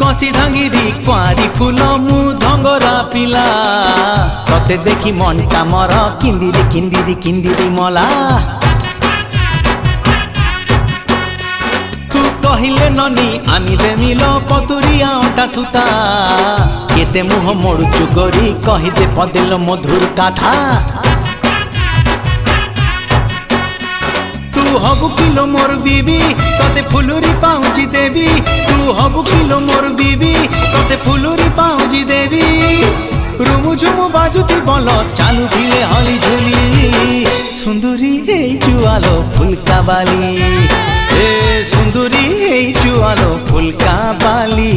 कसी धांगिरी कुआरी फूल मु धंगरा पिला तते देखी मनटा मर किंदिरी किंदिरी किंदिरी मला तू कहिले ननी आनी देमिल पतुरिया अटा सुता केते मुह मोड़ुचु गोरी कहिदे पदेल मधुर कथा तू हबु किलो मोर बीबी तते फुलुरी पाउजी देवी तू हबु किलो मोर बीबी तते फुलुरी पाउजी देवी रुमु झुमु बाजुती बल चालू भिले हली झुली सुंदरी हे जुआलो फुलका बाली ए सुंदरी हे जुआलो फुलका बाली।